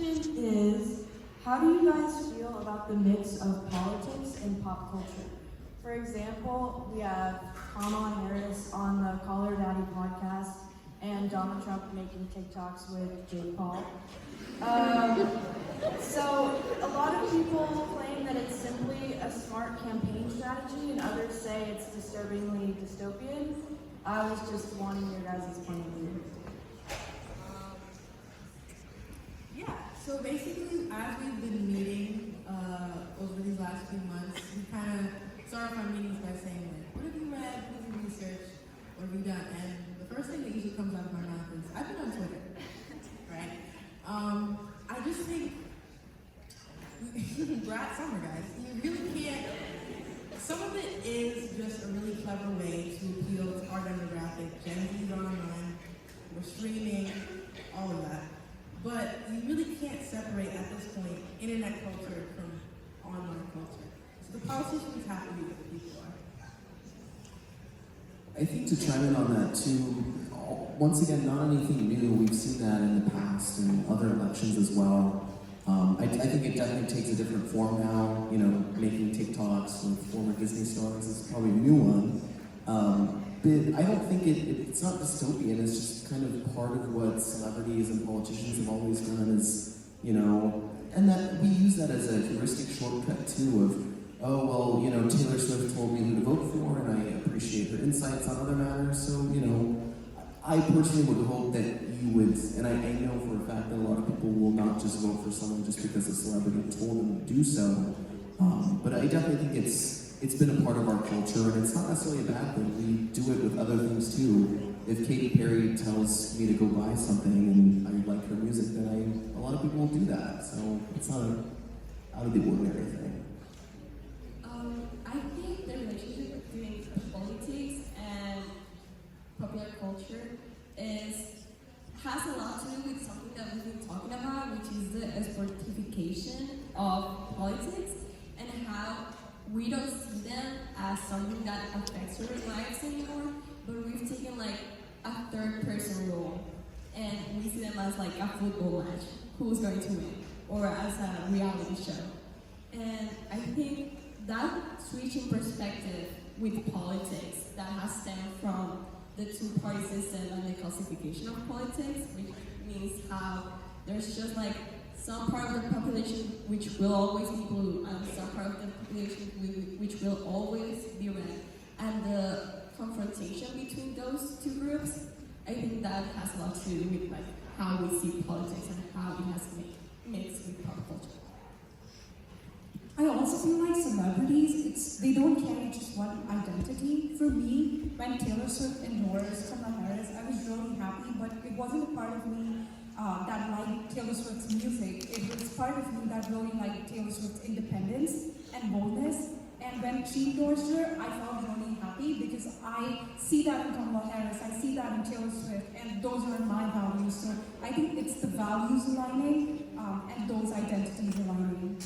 question is, how do you guys feel about the mix of politics and pop culture? For example, we have Kamala Harris on the Call Her Daddy podcast and Donald Trump making TikToks with Jake Paul. So a lot of people claim that it's simply a smart campaign strategy and others say it's disturbingly dystopian. I was just wanting your guys' point of view. Yeah, so basically, as we've been meeting over these last few months, we kind of start off our meetings by saying, like, what have you read, what have you researched, what have you done? And the first thing that usually comes out of my mouth is, I've been on Twitter, right? I just think, Brad Summer, guys, you really can't, some of it is just a really clever way to appeal to our demographic. Gen Z's online, we're streaming, all of that. But you really can't separate at this point internet culture from online culture. So the politicians have to be what the people are. I think to chime in on that too, once again, not anything new. We've seen that in the past and other elections as well. I think it definitely takes a different form now. You know, making TikToks with former Disney stars is probably a new one. But I don't think it's not dystopian. It's just kind of part of what celebrities and politicians have always done is, you know, and that we use that as a heuristic shortcut too of, oh, well, you know, Taylor Swift told me who to vote for and I appreciate her insights on other matters. So, you know, I personally would hope that you would, and I know for a fact that a lot of people will not just vote for someone just because a celebrity told them to do so. But I definitely think it's been a part of our culture, and it's not necessarily a bad thing. We do it with other things too. If Katy Perry tells me to go buy something and I like her music, then a lot of people will do that. So it's not out of the ordinary thing. I think the relationship between politics and popular culture has a lot to do with something that we've been talking about, which is the sportification of politics and how we don't see them as something that affects our lives anymore, but we've taken like a third person role and we see them as like a football match, who's going to win, or as a reality show. And I think that switch in perspective with politics that has stemmed from the two-party system and the classification of politics, which means how there's just like some part of the population which will always be blue and some part of the population which will always be red. And the confrontation between those two groups, I think that has a lot to do with like how we see politics and how it has mixed with pop culture. I also feel like celebrities, they don't carry just one identity. For me, when Taylor Swift endorsed Kamala Harris, I was really happy, but it wasn't a part of me that liked Taylor Swift's music. It was part of me that really liked Taylor Swift's independence and boldness. And when she endorsed her, I felt really happy because I see that in Kamala Harris, I see that in Taylor Swift, and those are my values. So I think it's the values aligning and those identities aligning.